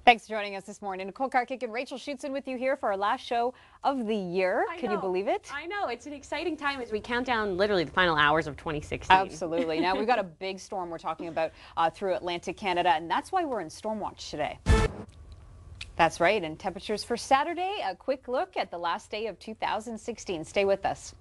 Thanks for joining us this morning. Nicole Karkic and Rachel Schutzen with you here for our last show of the year. Can you believe it? I know. It's an exciting time as we count down literally the final hours of 2016. Absolutely. Now, we've got a big storm we're talking about through Atlantic Canada, and that's why we're in storm watch today. That's right. And temperatures for Saturday, a quick look at the last day of 2016. Stay with us.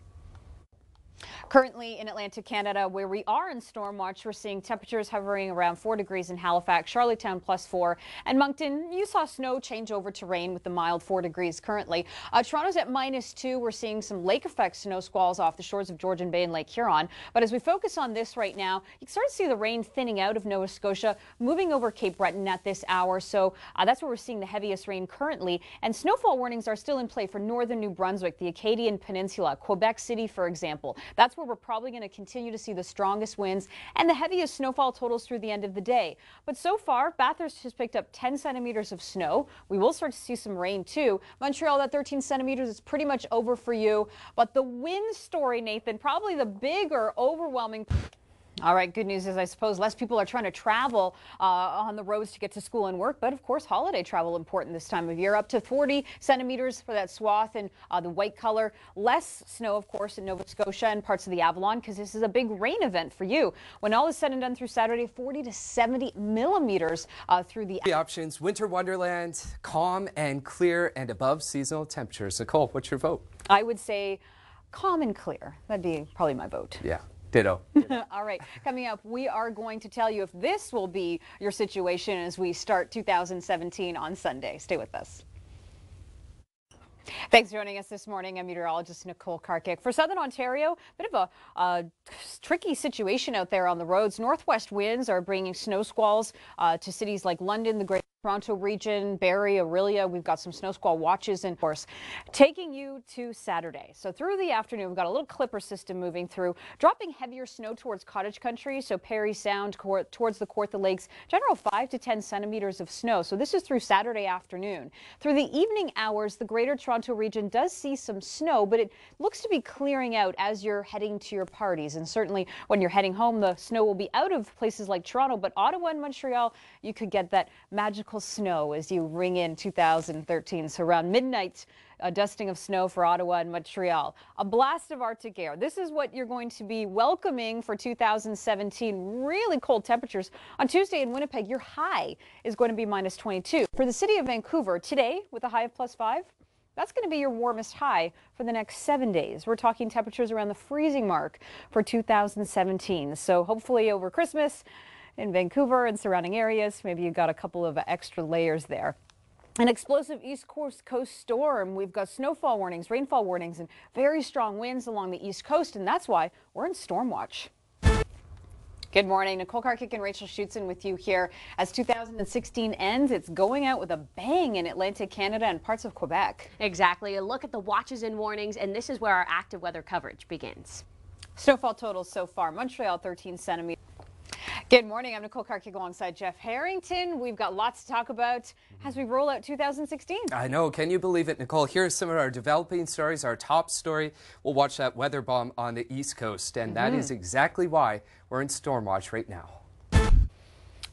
Currently in Atlantic Canada, where we are in storm watch, we're seeing temperatures hovering around 4 degrees in Halifax, Charlottetown +4, and Moncton, you saw snow change over to rain with the mild 4 degrees currently. Toronto's at -2. We're seeing some lake effect snow squalls off the shores of Georgian Bay and Lake Huron. But as we focus on this right now, you can start to see the rain thinning out of Nova Scotia, moving over Cape Breton at this hour. So that's where we're seeing the heaviest rain currently. And snowfall warnings are still in play for northern New Brunswick, the Acadian Peninsula, Quebec City, for example. That's where we're probably going to continue to see the strongest winds and the heaviest snowfall totals through the end of the day. But so far, Bathurst has picked up 10 centimeters of snow. We will start to see some rain too. Montreal, that 13 centimeters is pretty much over for you. But the wind story, Nathan, probably the bigger, overwhelming. All right, good news is I suppose less people are trying to travel on the roads to get to school and work, but of course holiday travel important this time of year. Up to 40 centimeters for that swath in the white color. Less snow, of course, in Nova Scotia and parts of the Avalon because this is a big rain event for you. When all is said and done through Saturday, 40 to 70 millimeters through the options. Winter wonderland, calm and clear and above seasonal temperatures. Nicole, what's your vote? I would say calm and clear. That'd be probably my vote. Yeah. Ditto. All right. Coming up, we are going to tell you if this will be your situation as we start 2017 on Sunday. Stay with us. Thanks for joining us this morning. I'm meteorologist Nicole Karkic. For Southern Ontario, a bit of a tricky situation out there on the roads. Northwest winds are bringing snow squalls to cities like London, the Greater Toronto region, Barrie, Orillia. We've got some snow squall watches in force. Taking you to Saturday. So through the afternoon, we've got a little clipper system moving through, dropping heavier snow towards cottage country. So Perry Sound towards the Kawartha Lakes, general 5 to 10 centimeters of snow. So this is through Saturday afternoon. Through the evening hours, the Greater Toronto region does see some snow, but it looks to be clearing out as you're heading to your parties. And certainly when you're heading home, the snow will be out of places like Toronto, but Ottawa and Montreal, you could get that magical snow as you ring in 2013. So around midnight, a dusting of snow for Ottawa and Montreal. A blast of Arctic air. This is what you're going to be welcoming for 2017. Really cold temperatures. On Tuesday in Winnipeg, your high is going to be -22. For the city of Vancouver, today with a high of +5, that's going to be your warmest high for the next 7 days. We're talking temperatures around the freezing mark for 2017. So hopefully over Christmas in Vancouver and surrounding areas, maybe you got a couple of extra layers there. An explosive East Coast storm. We've got snowfall warnings, rainfall warnings, and very strong winds along the East Coast, and that's why we're in storm watch. Good morning. Nicole Karkic and Rachel Schutzen with you here. As 2016 ends, it's going out with a bang in Atlantic Canada and parts of Quebec. Exactly. A look at the watches and warnings, and this is where our active weather coverage begins. Snowfall totals so far. Montreal, 13 centimeters. Good morning. I'm Nicole Karkic alongside Jeff Harrington. We've got lots to talk about as we roll out 2016. I know. Can you believe it, Nicole? Here are some of our developing stories. Our top story, we'll watch that weather bomb on the East Coast, and that is exactly why we're in storm watch right now.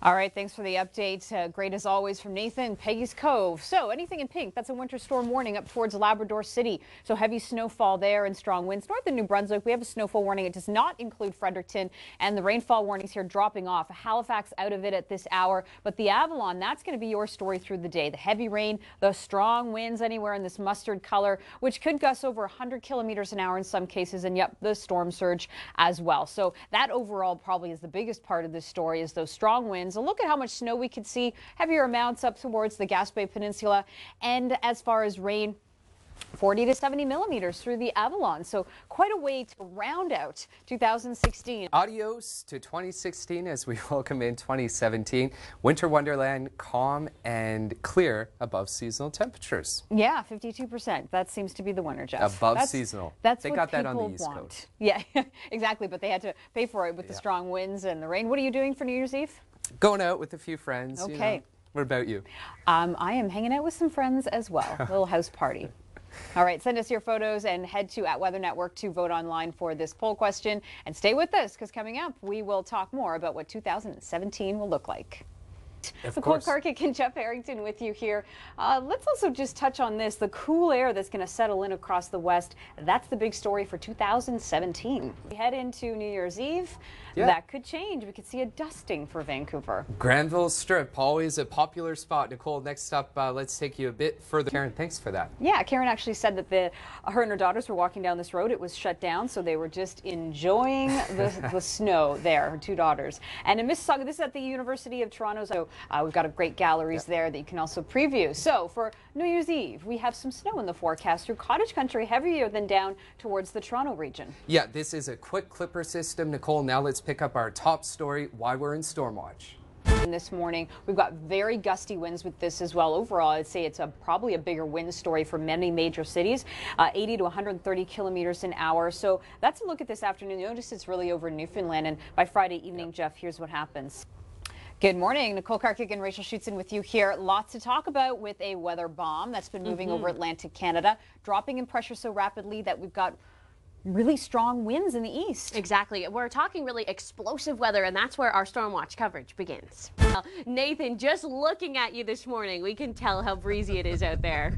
All right, thanks for the update. Great as always from Nathan, Peggy's Cove. So anything in pink, that's a winter storm warning up towards Labrador City. So heavy snowfall there and strong winds. North of New Brunswick, we have a snowfall warning. It does not include Fredericton, and the rainfall warnings here dropping off. Halifax out of it at this hour, but the Avalon, that's going to be your story through the day. The heavy rain, the strong winds anywhere in this mustard color, which could gust over 100 kilometers an hour in some cases, and yep, the storm surge as well. So that overall probably is the biggest part of this story, is those strong winds. A look at how much snow we could see, heavier amounts up towards the Gaspé Peninsula, and as far as rain, 40 to 70 millimeters through the Avalon. So quite a way to round out 2016. Adios to 2016 as we welcome in 2017. Winter wonderland, calm and clear above seasonal temperatures. Yeah, 52%. That seems to be the winner, Jeff. Above seasonal. That's they what got that on people the East want. Coast. Yeah, exactly. But they had to pay for it with the strong winds and the rain. What are you doing for New Year's Eve? Going out with a few friends. Okay. You know. What about you? I am hanging out with some friends as well. A little house party. All right, send us your photos and head to @Weather Network to vote online for this poll question. And stay with us because coming up, we will talk more about what 2017 will look like. Nicole Karkic and Jeff Harrington with you here. Let's also just touch on this, the cool air that's going to settle in across the west. That's the big story for 2017. We head into New Year's Eve. Yeah. That could change. We could see a dusting for Vancouver. Granville Strip, always a popular spot. Nicole, next up, let's take you a bit further. Karen, thanks for that. Yeah, Karen actually said that her and her daughters were walking down this road. It was shut down, so they were just enjoying the snow there, her two daughters. And in Mississauga, this is at the University of Toronto, so we've got a great galleries there that you can also preview. So for New Year's Eve, we have some snow in the forecast through cottage country, heavier than down towards the Toronto region. Yeah, this is a quick clipper system. Nicole, now let's pick up our top story, why we're in storm watch. This morning, we've got very gusty winds with this as well. Overall, I'd say it's probably a bigger wind story for many major cities, 80 to 130 kilometers an hour. So that's a look at this afternoon. Notice it's really over Newfoundland, and by Friday evening, Jeff, here's what happens. Good morning. Nicole Karkic and Rachel Schutzen with you here. Lots to talk about with a weather bomb that's been moving over Atlantic Canada, dropping in pressure so rapidly that we've got really strong winds in the east. Exactly. We're talking really explosive weather, and that's where our storm watch coverage begins. Nathan, just looking at you this morning, we can tell how breezy it is out there.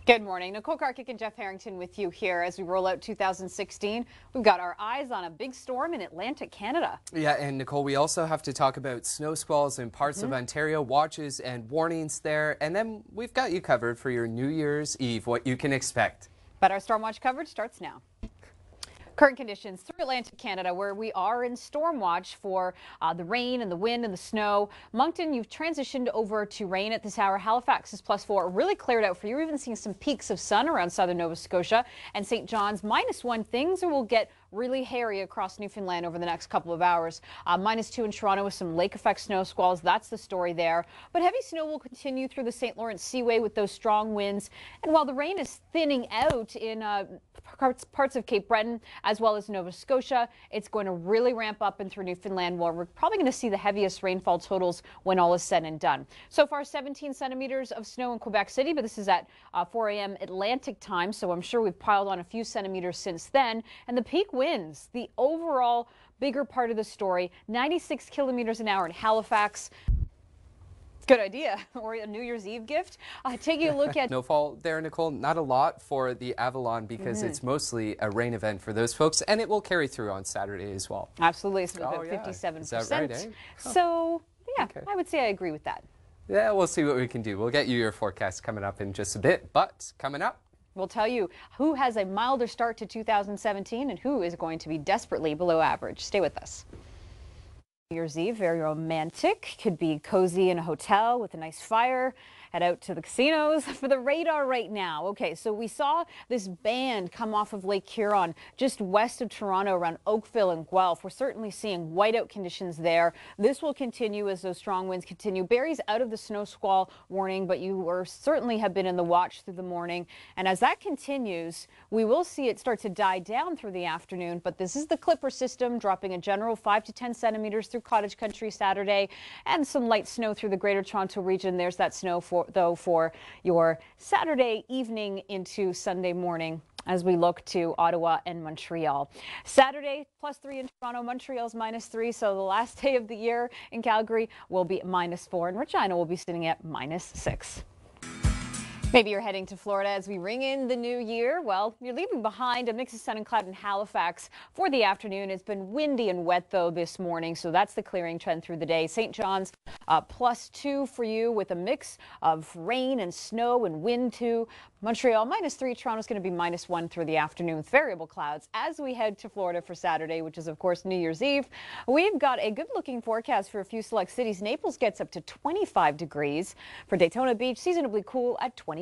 Good morning. Nicole Karkic and Jeff Harrington with you here as we roll out 2016. We've got our eyes on a big storm in Atlantic Canada. Yeah, and Nicole, we also have to talk about snow squalls in parts of Ontario, watches and warnings there. And then we've got you covered for your New Year's Eve, what you can expect. But our storm watch coverage starts now. Current conditions through Atlantic Canada, where we are in storm watch for the rain and the wind and the snow. Moncton, you've transitioned over to rain at this hour. Halifax is +4, really cleared out for you. We're even seeing some peaks of sun around southern Nova Scotia, and St. John's -1. Things will get really hairy across Newfoundland over the next couple of hours. -2 in Toronto with some lake effect snow squalls. That's the story there. But heavy snow will continue through the St. Lawrence Seaway with those strong winds. And while the rain is thinning out in parts of Cape Breton as well as Nova Scotia, it's going to really ramp up and through Newfoundland, where we're probably going to see the heaviest rainfall totals when all is said and done. So far, 17 centimeters of snow in Quebec City, but this is at 4 a.m. Atlantic time, so I'm sure we've piled on a few centimeters since then. And the peak winds, the overall bigger part of the story, 96 kilometers an hour in Halifax. Good idea, or a New Year's Eve gift. Taking a look at Snowfall there, Nicole, not a lot for the Avalon because it's mostly a rain event for those folks, and it will carry through on Saturday as well. Absolutely, it's about yeah. 57%. Is that right, eh? So, yeah, Okay. I would say I agree with that. Yeah, we'll see what we can do. We'll get you your forecast coming up in just a bit, but coming up, We'll tell you who has a milder start to 2017 and who is going to be desperately below average. Stay with us. New Year's Eve, very romantic. Could be cozy in a hotel with a nice fire. Head out to the casinos for the radar right now. Okay, so we saw this band come off of Lake Huron just west of Toronto around Oakville and Guelph. We're certainly seeing whiteout conditions there. This will continue as those strong winds continue. Barrie's out of the snow squall warning, but you certainly have been in the watch through the morning. And as that continues, we will see it start to die down through the afternoon. But this is the Clipper system dropping a general 5 to 10 centimeters through cottage country Saturday and some light snow through the greater Toronto region. There's that snow for your Saturday evening into Sunday morning as we look to Ottawa and Montreal. Saturday +3 in Toronto, Montreal's -3. So the last day of the year in Calgary will be -4 and Regina will be sitting at -6. Maybe you're heading to Florida as we ring in the new year. Well, you're leaving behind a mix of sun and cloud in Halifax for the afternoon. It's been windy and wet, though, this morning, so that's the clearing trend through the day. St. John's +2 for you with a mix of rain and snow and wind, too. Montreal -3. Toronto's going to be -1 through the afternoon with variable clouds as we head to Florida for Saturday, which is, of course, New Year's Eve. We've got a good-looking forecast for a few select cities. Naples gets up to 25 degrees. For Daytona Beach, seasonably cool at 21.